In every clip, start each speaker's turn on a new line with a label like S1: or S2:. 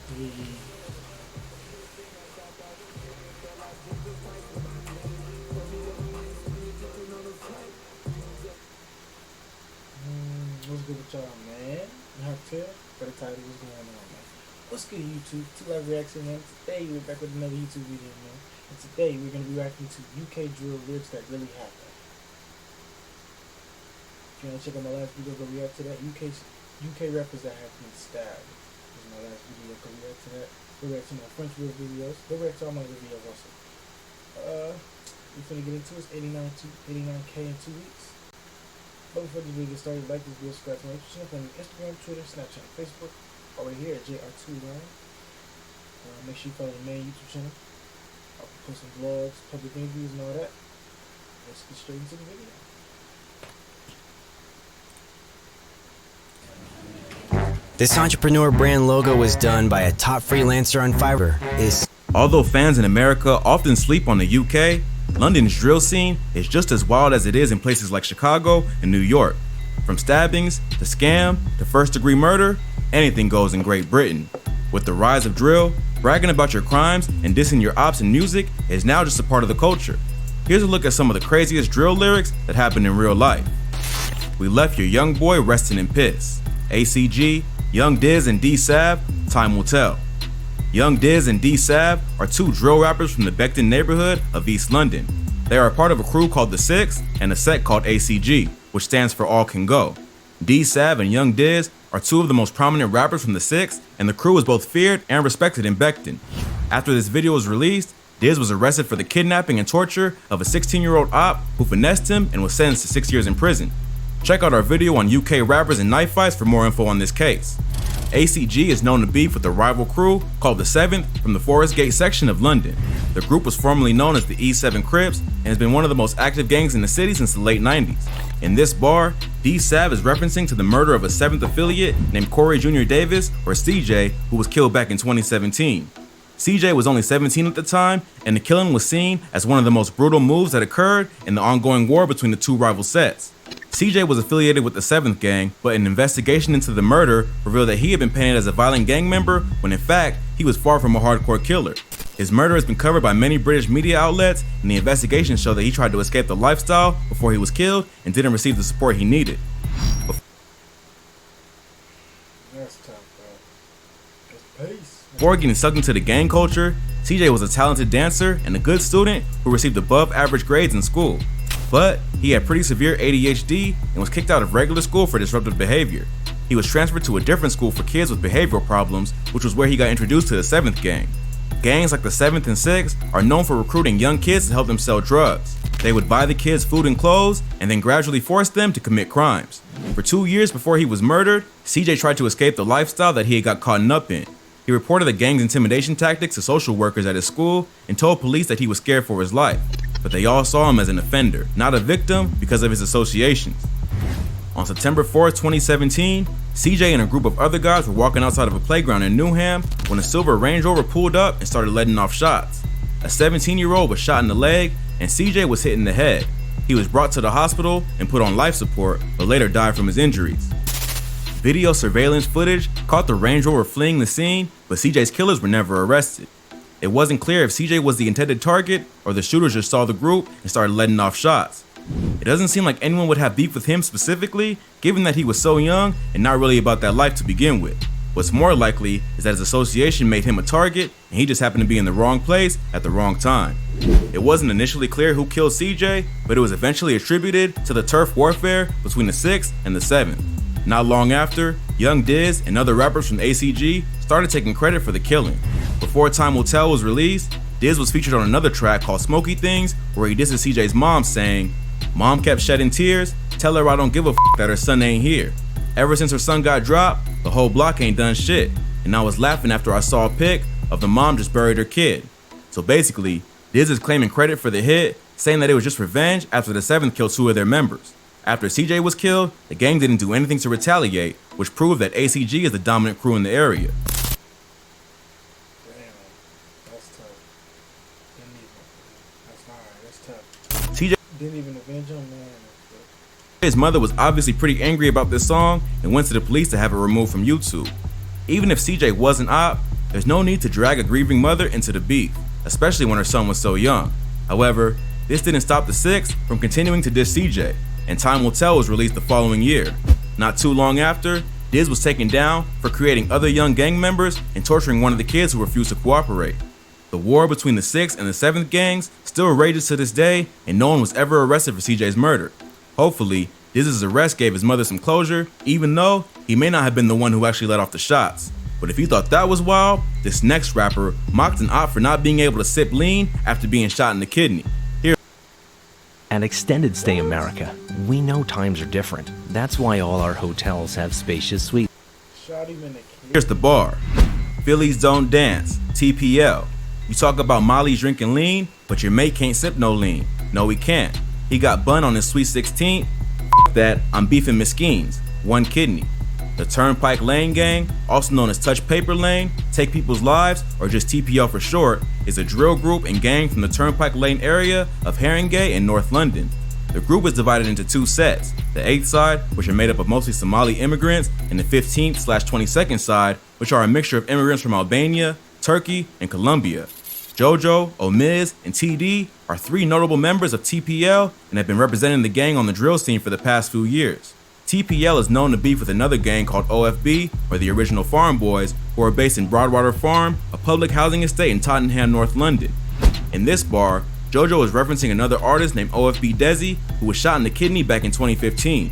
S1: What's good with y'all, man? Cocktail, better title, what's going on, man? What's good, YouTube? Two Live Reaction, man. Today we're back with another YouTube video, man. And today we're gonna be reacting to UK drill lyrics that really happened. If you wanna check out my last video, go react to that. UK rappers that have been stabbed. This is my last video. Go react to that. Go react to my French real videos. Go react to all my other videos also. We're finna get into it. 89K in 2 weeks. But before the video gets started, like this video, subscribe to my YouTube channel, on Instagram, Twitter, Snapchat, and Facebook. Over here at JR2Line. Make sure you follow the main YouTube channel. I'll post some vlogs, public interviews, and all that. Let's get straight into the video.
S2: This entrepreneur brand logo was done by a top freelancer on Fiverr.
S3: Although fans in America often sleep on the UK, London's drill scene is just as wild as it is in places like Chicago and New York. From stabbings, to scam, to first-degree murder, anything goes in Great Britain. With the rise of drill, bragging about your crimes and dissing your ops in music is now just a part of the culture. Here's a look at some of the craziest drill lyrics that happen in real life. We left your young boy resting in piss. ACG, Young Diz and D-Sav, time will tell. Young Diz and D-Sav are two drill rappers from the Beckton neighborhood of East London. They are a part of a crew called The Six and a set called ACG, which stands for All Can Go. D-Sav and Young Diz are two of the most prominent rappers from The Six, and the crew is both feared and respected in Beckton. After this video was released, Diz was arrested for the kidnapping and torture of a 16-year-old op who finessed him and was sentenced to 6 years in prison. Check out our video on UK rappers and knife fights for more info on this case. ACG is known to beef with a rival crew called the Seventh from the Forest Gate section of London. The group was formerly known as the E7 Crips and has been one of the most active gangs in the city since the late 90s. In this bar, D-Sav is referencing to the murder of a 7th affiliate named Corey Jr. Davis, or CJ, who was killed back in 2017. CJ was only 17 at the time, and the killing was seen as one of the most brutal moves that occurred in the ongoing war between the two rival sets. CJ was affiliated with the 7th gang, but an investigation into the murder revealed that he had been painted as a violent gang member when in fact, he was far from a hardcore killer. His murder has been covered by many British media outlets, and the investigation showed that he tried to escape the lifestyle before he was killed and didn't receive the support he needed.
S1: That's tough, bro. That's pace.
S3: Before getting sucked into the gang culture, CJ was a talented dancer and a good student who received above average grades in school. But he had pretty severe ADHD and was kicked out of regular school for disruptive behavior. He was transferred to a different school for kids with behavioral problems, which was where he got introduced to the 7th gang. Gangs like the 7th and 6th are known for recruiting young kids to help them sell drugs. They would buy the kids food and clothes and then gradually force them to commit crimes. For 2 years before he was murdered, CJ tried to escape the lifestyle that he had got caught up in. He reported the gang's intimidation tactics to social workers at his school and told police that he was scared for his life. But they all saw him as an offender, not a victim, because of his associations. On September 4th, 2017, CJ and a group of other guys were walking outside of a playground in Newham when a silver Range Rover pulled up and started letting off shots. A 17-year-old was shot in the leg and CJ was hit in the head. He was brought to the hospital and put on life support, but later died from his injuries. Video surveillance footage caught the Range Rover fleeing the scene, but CJ's killers were never arrested. It wasn't clear if CJ was the intended target or the shooters just saw the group and started letting off shots. It doesn't seem like anyone would have beef with him specifically, given that he was so young and not really about that life to begin with. What's more likely is that his association made him a target and he just happened to be in the wrong place at the wrong time. It wasn't initially clear who killed CJ, but it was eventually attributed to the turf warfare between the 6th and the 7th. Not long after, Young Diz and other rappers from ACG started taking credit for the killing. Before Time Will Tell was released, Diz was featured on another track called Smoky Things, where he disses CJ's mom saying, "Mom kept shedding tears, tell her I don't give a f that her son ain't here. Ever since her son got dropped, the whole block ain't done shit, and I was laughing after I saw a pic of the mom just buried her kid." So basically, Diz is claiming credit for the hit, saying that it was just revenge after the 7th killed 2 of their members. After CJ was killed, the gang didn't do anything to retaliate, which proved that ACG is the dominant crew in the area. CJ
S1: Didn't even avenge him, man.
S3: His mother was obviously pretty angry about this song and went to the police to have it removed from YouTube. Even if CJ wasn't op, There's no need to drag a grieving mother into the beef, especially when her son was so young. However, this didn't stop the Six from continuing to diss CJ, and Time Will Tell was released the following year. Not too long after, Diz was taken down for creating other young gang members and torturing one of the kids who refused to cooperate. The war between the 6th and the 7th gangs still rages to this day, and no one was ever arrested for CJ's murder. Hopefully, Diz's arrest gave his mother some closure, even though he may not have been the one who actually let off the shots. But if you thought that was wild, this next rapper mocked an op for not being able to sip lean after being shot in the kidney.
S4: At Extended Stay America, we know times are different. That's why all our hotels have spacious suites.
S1: Shot him in the kidney.
S3: Here's the bar. Phillies don't dance, TPL. You talk about Molly's drinking lean, but your mate can't sip no lean. No, he can't. He got bun on his Sweet 16. F that, I'm beefing Mesquines, one kidney. The Turnpike Lane Gang, also known as Touch Paper Lane, Take People's Lives, or just TPL for short, is a drill group and gang from the Turnpike Lane area of Haringey and North London. The group is divided into two sets, the 8th side, which are made up of mostly Somali immigrants, and the 15th/22nd side, which are a mixture of immigrants from Albania, Turkey, and Colombia. JoJo, Omiz, and TD are 3 notable members of TPL and have been representing the gang on the drill scene for the past few years. TPL is known to beef with another gang called OFB, or the Original Farm Boys, who are based in Broadwater Farm, a public housing estate in Tottenham, North London. In this bar, JoJo is referencing another artist named OFB Desi, who was shot in the kidney back in 2015.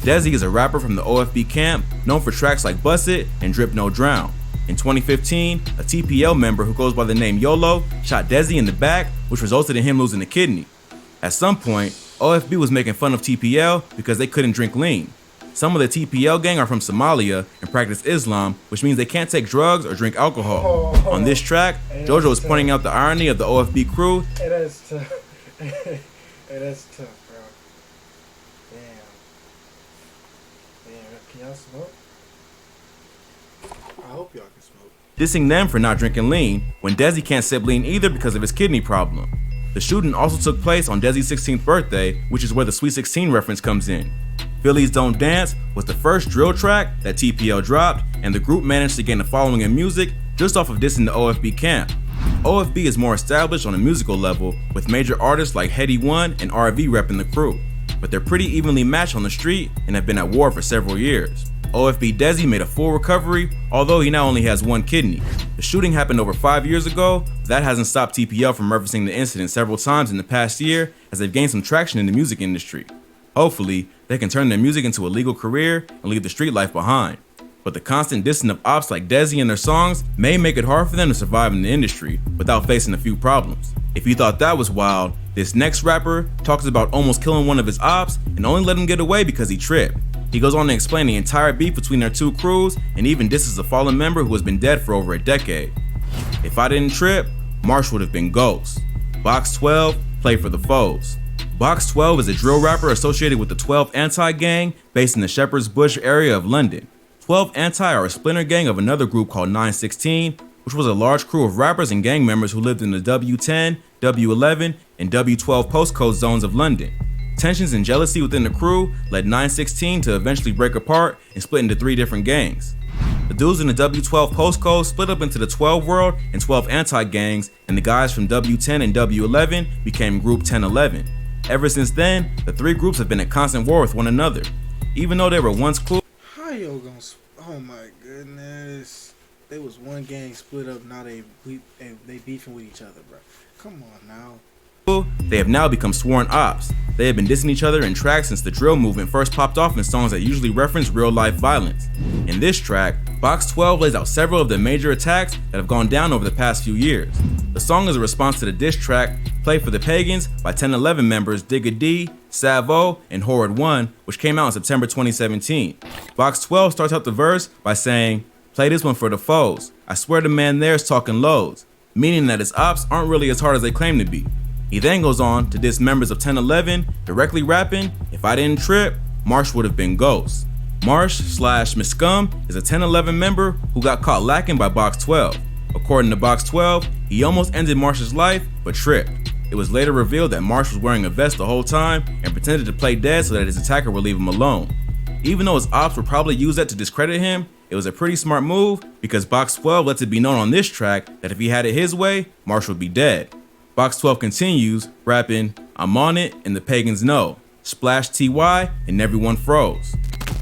S3: Desi is a rapper from the OFB camp, known for tracks like Bust It and Drip No Drown. In 2015, a TPL member who goes by the name YOLO shot Desi in the back, which resulted in him losing the kidney. At some point, OFB was making fun of TPL because they couldn't drink lean. Some of the TPL gang are from Somalia and practice Islam, which means they can't take drugs or drink alcohol. On this track, JoJo is pointing out the irony of the OFB crew.
S1: Hey, that's tough. Hey, that's tough, bro. Damn, can y'all smoke? I hope y'all can smoke.
S3: Dissing them for not drinking lean, when Desi can't sip lean either because of his kidney problem. The shooting also took place on Desi's 16th birthday, which is where the Sweet 16 reference comes in. Phillies Don't Dance was the first drill track that TPL dropped, and the group managed to gain a following in music just off of dissing the OFB camp. OFB is more established on a musical level, with major artists like Heady One and RV repping the crew, but they're pretty evenly matched on the street and have been at war for several years. OFB Desi made a full recovery, although he now only has one kidney. The shooting happened over 5 years ago, but that hasn't stopped TPL from referencing the incident several times in the past year as they've gained some traction in the music industry. Hopefully, they can turn their music into a legal career and leave the street life behind. But the constant dissing of ops like Desi in their songs may make it hard for them to survive in the industry without facing a few problems. If you thought that was wild, this next rapper talks about almost killing one of his ops and only let him get away because he tripped. He goes on to explain the entire beef between their two crews and even disses a fallen member who has been dead for over a decade. If I didn't trip, Marsh would have been Ghost. Box 12, play for the foes. Box 12 is a drill rapper associated with the 12 Anti gang based in the Shepherd's Bush area of London. 12 Anti are a splinter gang of another group called 916, which was a large crew of rappers and gang members who lived in the W10, W11, and W12 postcode zones of London. Tensions and jealousy within the crew led 916 to eventually break apart and split into 3 different gangs. The dudes in the W12 postcode split up into the 12 World and 12 Anti gangs, and the guys from W10 and W11 became Group 1011. Ever since then, the 3 groups have been at constant war with one another. Even though they were once cool,
S1: How yo gonna? Oh my goodness! They was one gang split up. Now they beefing with each other, bro. Come on now.
S3: they have now become sworn ops. They have been dissing each other in tracks since the drill movement first popped off in songs that usually reference real life violence. In this track, Box 12 lays out several of the major attacks that have gone down over the past few years. The song is a response to the diss track Play for the Pagans by 1011 members Digga D, Savo, and Horrid One, which came out in September 2017. Box 12 starts out the verse by saying, "Play this one for the foes. I swear the man there's talking loads," meaning that his ops aren't really as hard as they claim to be. He then goes on to diss members of 1011, directly rapping, "If I didn't trip, Marsh would have been Ghost." Marsh/Miss Scum is a 1011 member who got caught lacking by Box 12. According to Box 12, he almost ended Marsh's life, but tripped. It was later revealed that Marsh was wearing a vest the whole time and pretended to play dead so that his attacker would leave him alone. Even though his ops would probably use that to discredit him, it was a pretty smart move because Box 12 lets it be known on this track that if he had it his way, Marshall would be dead. Box 12 continues, rapping, "I'm on it and the pagans know. Splash TY and everyone froze."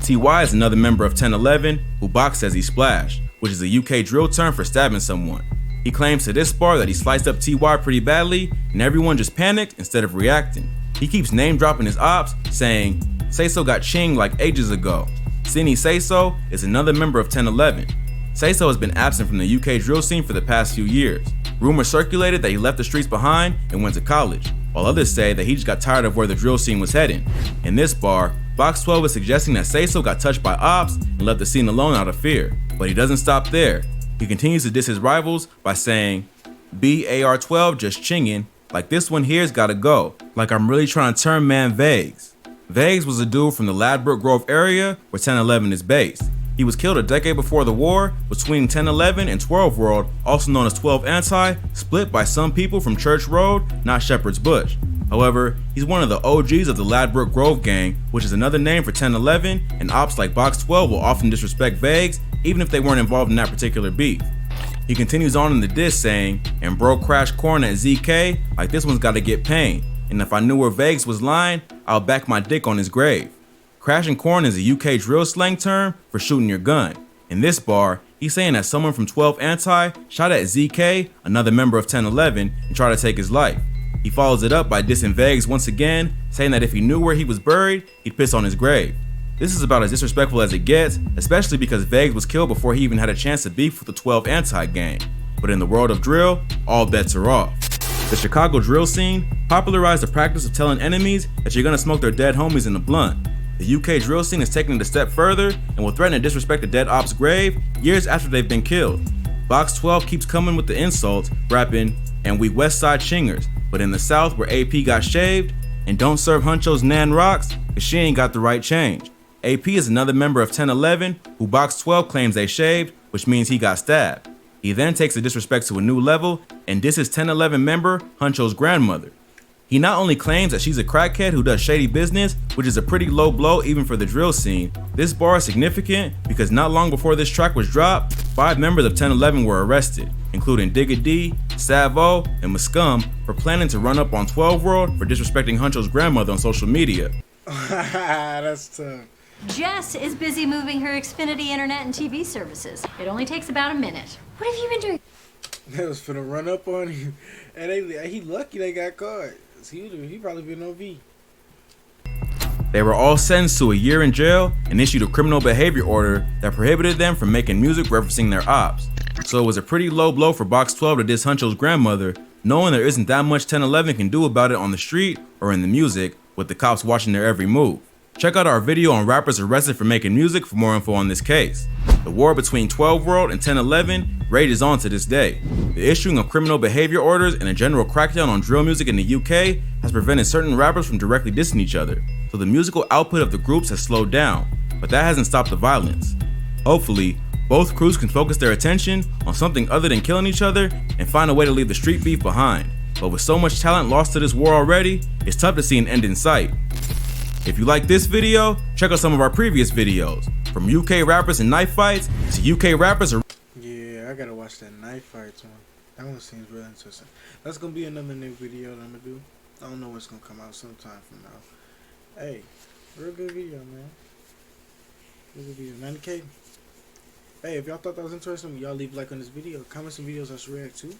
S3: TY is another member of 1011 who Box says he splashed, which is a UK drill term for stabbing someone. He claims to this bar that he sliced up TY pretty badly and everyone just panicked instead of reacting. He keeps name dropping his ops, saying, "Say So got chinged like ages ago." Sini Say So is another member of 1011. Say So has been absent from the UK drill scene for the past few years. Rumors circulated that he left the streets behind and went to college, while others say that he just got tired of where the drill scene was heading. In this bar, Box 12 is suggesting that Say So got touched by ops and left the scene alone out of fear. But he doesn't stop there. He continues to diss his rivals by saying, "BAR12 just chinging, like this one here's gotta go, like I'm really trying to turn man Vegas." Vegas was a dude from the Ladbroke Grove area where 1011 is based. He was killed a decade before the war between 1011 and 12 World, also known as 12 Anti, split by some people from Church Road, not Shepherd's Bush. However, he's one of the OGs of the Ladbroke Grove gang, which is another name for 1011, and ops like Box 12 will often disrespect Vegas, even if they weren't involved in that particular beef. He continues on in the diss saying, "And bro crashed corn at ZK, like this one's gotta get pain. And if I knew where Vegas was lying, I'll back my dick on his grave." Crashing corn is a UK drill slang term for shooting your gun. In this bar, he's saying that someone from 12 Anti shot at ZK, another member of 1011, and tried to take his life. He follows it up by dissing Vegas once again, saying that if he knew where he was buried, he'd piss on his grave. This is about as disrespectful as it gets, especially because Vegas was killed before he even had a chance to beef with the 12 Anti gang. But in the world of drill, all bets are off. The Chicago drill scene popularized the practice of telling enemies that you're gonna smoke their dead homies in a blunt. The UK drill scene is taking it a step further and will threaten to disrespect a dead op's grave years after they've been killed. Box 12 keeps coming with the insults, rapping, "And we West Side chingers, but in the South where AP got shaved, and don't serve Huncho's Nan rocks, cause she ain't got the right change." AP is another member of 1011 who Box 12 claims they shaved, which means he got stabbed. He then takes the disrespect to a new level and disses 1011 member Huncho's grandmother. He not only claims that she's a crackhead who does shady business, which is a pretty low blow even for the drill scene. This bar is significant because not long before this track was dropped, 5 members of 1011 were arrested, including Digga D, Savo, and Muscum for planning to run up on 12 World for disrespecting Huncho's grandmother on social media.
S1: That's tough.
S5: Jess is busy moving her Xfinity internet and TV services. It only takes about a minute. What have you been doing?
S1: They was finna run up on him, and he lucky they got caught. He probably been on V.
S3: They were all sentenced to a year in jail and issued a criminal behavior order that prohibited them from making music referencing their ops. So it was a pretty low blow for Box 12 to diss Huncho's grandmother, knowing there isn't that much 1011 can do about it on the street or in the music, with the cops watching their every move. Check out our video on rappers arrested for making music for more info on this case. The war between 12 World and 1011 rages on to this day. The issuing of criminal behavior orders and a general crackdown on drill music in the UK has prevented certain rappers from directly dissing each other, so the musical output of the groups has slowed down, but that hasn't stopped the violence. Hopefully, both crews can focus their attention on something other than killing each other and find a way to leave the street beef behind. But with so much talent lost to this war already, it's tough to see an end in sight. If you like this video, check out some of our previous videos. From UK rappers and knife fights to UK rappers.
S1: Yeah, I gotta watch that knife fights one. That one seems really interesting. That's gonna be another new video that I'm gonna do. I don't know what's gonna come out sometime from now. Hey, real good video, man. Real good video. 90K. Hey, if y'all thought that was interesting, y'all leave a like on this video. Comment some videos I should react to.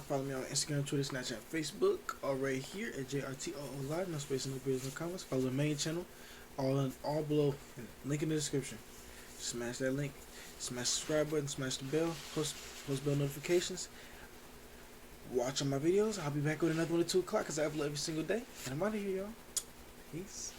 S1: Follow me on Instagram, Twitter, Snapchat, Facebook, all right here at JRTOO Live. No space in the videos, no comments. Follow the main channel, all below. Link in the description. Smash that link. Smash the subscribe button. Smash the bell. Post bell notifications. Watch all my videos. I'll be back with another one at 2 o'clock because I upload every single day. And I'm out of here, y'all. Peace.